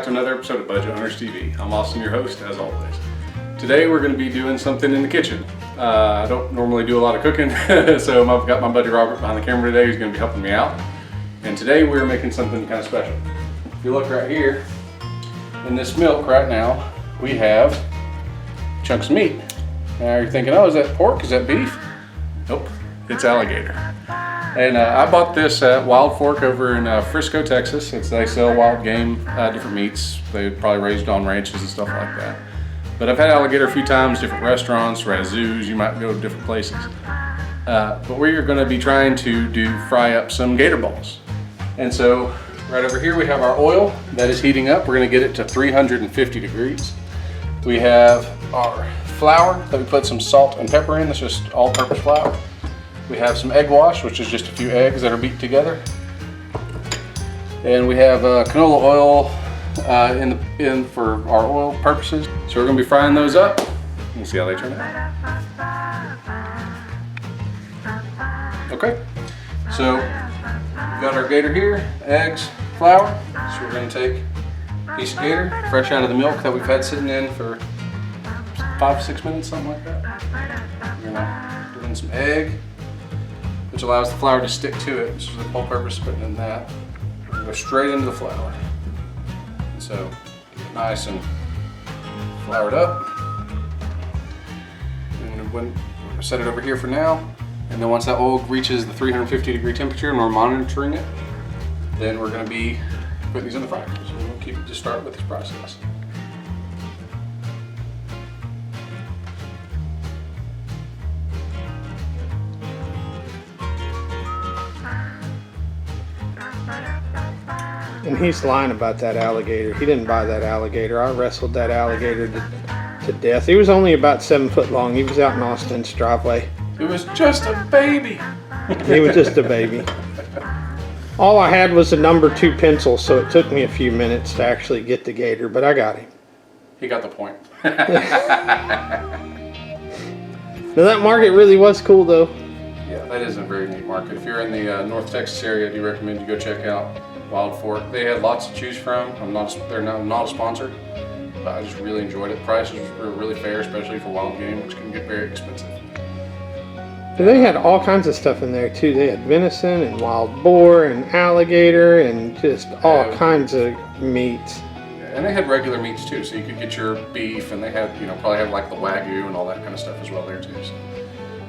to another episode of Budget Owners TV. I'm Austin, your host, as always. Today we're going to be doing something in the kitchen. I don't normally do a lot of cooking, so I've got my buddy Robert behind the camera today who's going to be helping me out. And today we're making something kind of special. If you look right here, in this milk right now, we have chunks of meat. Now you're thinking, oh, is that pork? Is that beef? Nope, it's alligator. And I bought this at Wild Fork over in Frisco, Texas. They sell wild game, different meats. They probably raised on ranches and stuff like that. But I've had alligator a few times, different restaurants, we're at zoos, you might go to different places. But we're gonna be trying to fry up some gator balls. And so right over here we have our oil that is heating up. We're gonna get it to 350 degrees. We have our flour that we put some salt and pepper in. That's just all-purpose flour. We have some egg wash, which is just a few eggs that are beat together. And we have canola oil in for our oil purposes. So we're gonna be frying those up. We'll see how they turn out. Okay, so we've got our gator here, eggs, flour. So we're gonna take a piece of gator, fresh out of the milk that we've had sitting in for 5-6 minutes, something like that. We're gonna put in some egg, which allows the flour to stick to it. This is the whole purpose of putting in that. We're gonna go straight into the flour. And so, nice and floured up. And we'll set it over here for now. And then once that oil reaches the 350 degree temperature and we're monitoring it, then we're gonna be putting these in the fryer. So we'll keep it to start with this process. And he's lying about that alligator. He didn't buy that alligator. I wrestled that alligator to death. He was only about 7 foot long. He was out in Austin's driveway. It was just a baby. He was just a baby. All I had was a number 2 pencil, so it took me a few minutes to actually get the gator, but I got him. He got the point. Now that market really was cool though. Yeah, that is a very neat market. If you're in the North Texas area, I do recommend you go check out Wild Fork. They had lots to choose from. They're not a sponsor, but I just really enjoyed it. Prices were really fair, especially for wild game, which can get very expensive. But they had all kinds of stuff in there too. They had venison and wild boar and alligator and just all kinds of meats. And they had regular meats too, so you could get your beef, and they had, probably have like the Wagyu and all that kind of stuff as well there too. So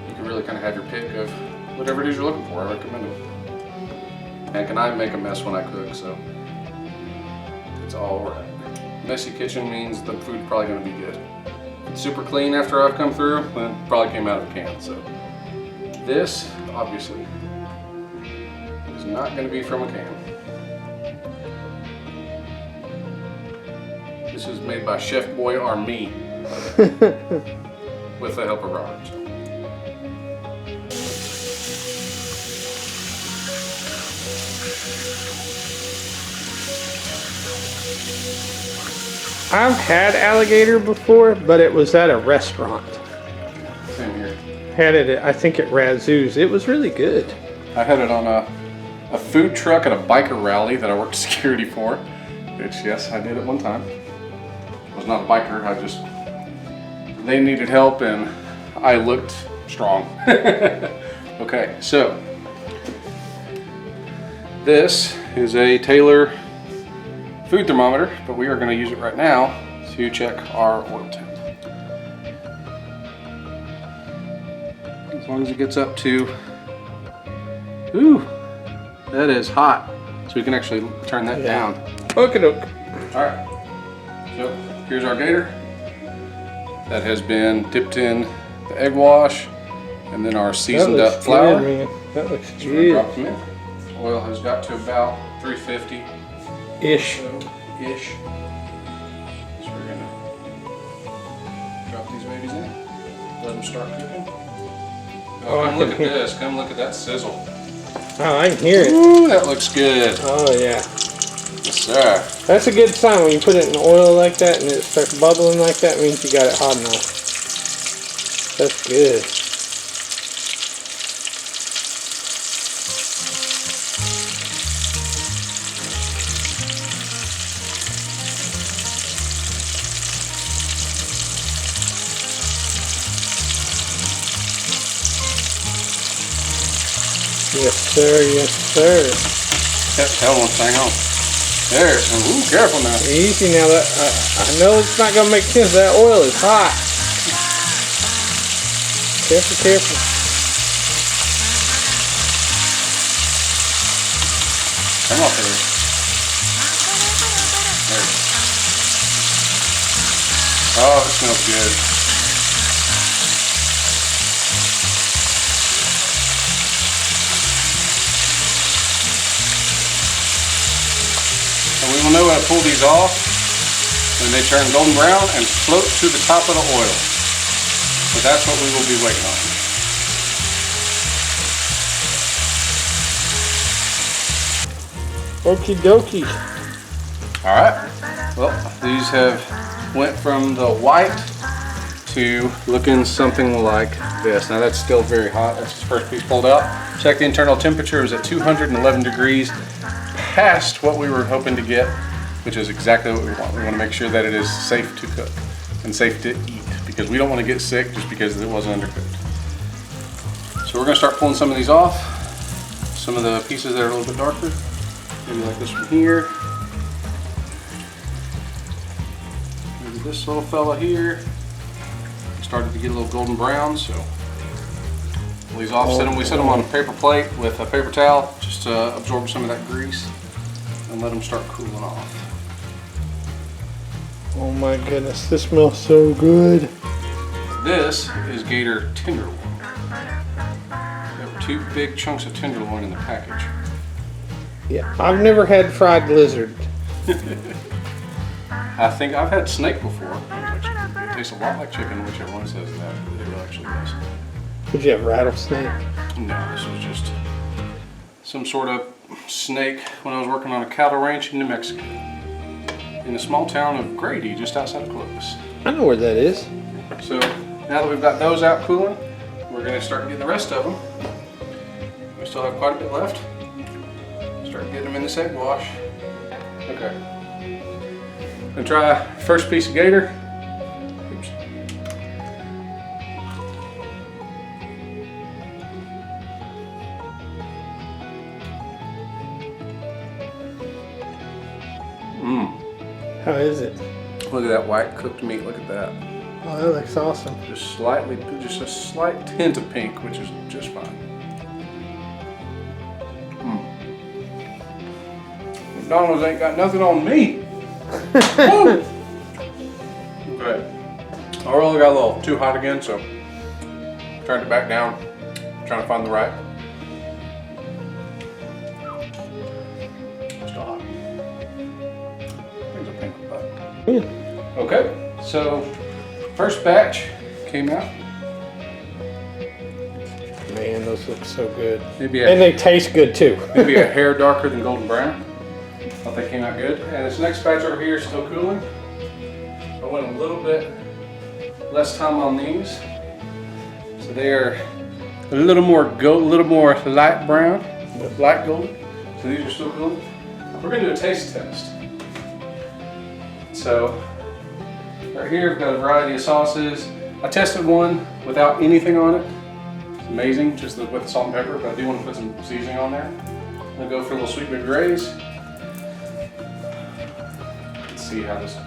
you can really kind of have your pick of whatever it is you're looking for. I recommend it. And I make a mess when I cook, so it's all right. Messy kitchen means the food's probably going to be good. It's super clean after I've come through, and it probably came out of the can. So this, obviously, is not going to be from a can. This is made by Chef Boy Army with the help of Robert. I've had alligator before, but it was at a restaurant. Same here. Had it, I think, at Razoo's. It was really good. I had it on a food truck at a biker rally that I worked security for, which, yes, I did at one time. I was not a biker, they needed help and I looked strong. Okay, so this is a Taylor food thermometer, but we are going to use it right now to check our oil temp. As long as it gets up to, ooh, that is hot. So we can actually turn that down. Okie doke. All right, so here's our gator that has been dipped in the egg wash and then our seasoned up flour. Good, man. That looks So good. drop them in. Oil has got to about 350. Ish. Ish. So we're gonna drop these babies in. Let them start cooking. Oh, come look at this. Come look at that sizzle. Oh, I can hear it. Ooh, that looks good. Oh, yeah. Yes, sir. That's a good sign when you put it in oil like that and it starts bubbling like that. Means you got it hot enough. That's good. Yes, sir. Yes, sir. Yep, hell won't hang on. There. Ooh, careful now. Easy now. That I know it's not gonna make sense. That oil is hot. Careful, careful. Come off there. There. Oh, it smells good. And we will know how to pull these off when they turn golden brown and float to the top of the oil. So that's what we will be waiting on. Okie dokie. All right. Well, these have went from the white to looking something like this. Now that's still very hot. That's the first piece pulled out. Check the internal temperature. It was at 211 degrees, past what we were hoping to get, which is exactly what we want. We want to make sure that it is safe to cook and safe to eat, because we don't want to get sick just because it wasn't undercooked. So we're going to start pulling some of these off. Some of the pieces that are a little bit darker, maybe like this one here. Maybe this little fella here. Started to get a little golden brown, so pull these off. We set them on a paper plate with a paper towel just to absorb some of that grease and let them start cooling off. Oh my goodness, this smells so good. This is gator tenderloin. There were 2 big chunks of tenderloin in the package. Yeah, I've never had fried lizard. I think I've had snake before. It tastes a lot like chicken, which everyone says that it actually does. Did you have rattlesnake? No, this was just some sort of snake when I was working on a cattle ranch in New Mexico, in the small town of Grady, just outside of Columbus. I know where that is. So now that we've got those out cooling, we're going to start getting the rest of them. We still have quite a bit left. Start getting them in this egg wash. Okay. I'm gonna try first piece of gator. Oops. How is it? Look at that white cooked meat. Look at that. Oh, that looks awesome. Just slightly, just a slight tint of pink, which is just fine. McDonald's ain't got nothing on me. Woo! Okay. Our oil got a little too hot again, so turned it back down. Trying to find the right. Still hot. Things are pink, but. Okay, so first batch came out. Man, those look so good. Maybe And they taste good too. maybe a hair darker than golden brown. Thought they came out good. And this next batch over here is still cooling. I went a little bit less time on these, so they are a little more light brown, light golden. So these are still cooling. We're gonna do a taste test. So right here we've got a variety of sauces. I tested one without anything on it. It's amazing, just with the salt and pepper, but I do want to put some seasoning on there. I'm gonna go for a little sweet baby Ray's. Let's see how this tastes.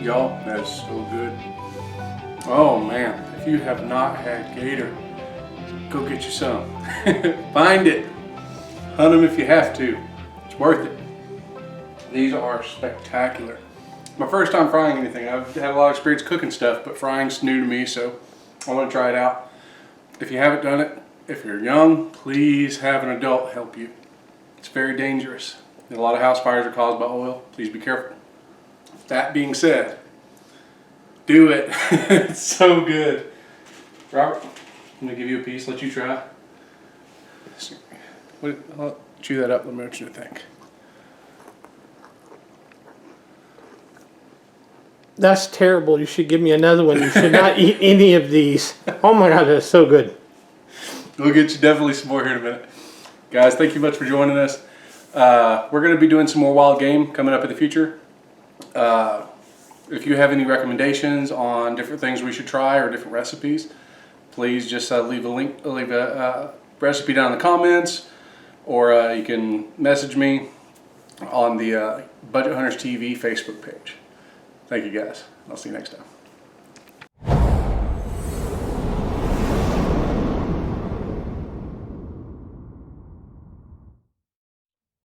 Y'all, that is so good. Oh man, if you have not had gator, go get you some. Find it. Hunt them if you have to. It's worth it. These are spectacular. My first time frying anything. I've had a lot of experience cooking stuff, but frying's new to me, so I want to try it out. If you haven't done it, if you're young, please have an adult help you. It's very dangerous. A lot of house fires are caused by oil. Please be careful. That being said, do it. It's so good. Robert, I'm gonna give you a piece, let you try. I'll chew that up. Let me know what you think. That's terrible. You should give me another one. You should not eat any of these. Oh my God, that's so good. We'll get you definitely some more here in a minute. Guys, thank you much for joining us. We're going to be doing some more wild game coming up in the future. If you have any recommendations on different things we should try or different recipes, please just leave a recipe down in the comments, or you can message me on the Budget Hunters TV Facebook page. Thank you guys. I'll see you next time.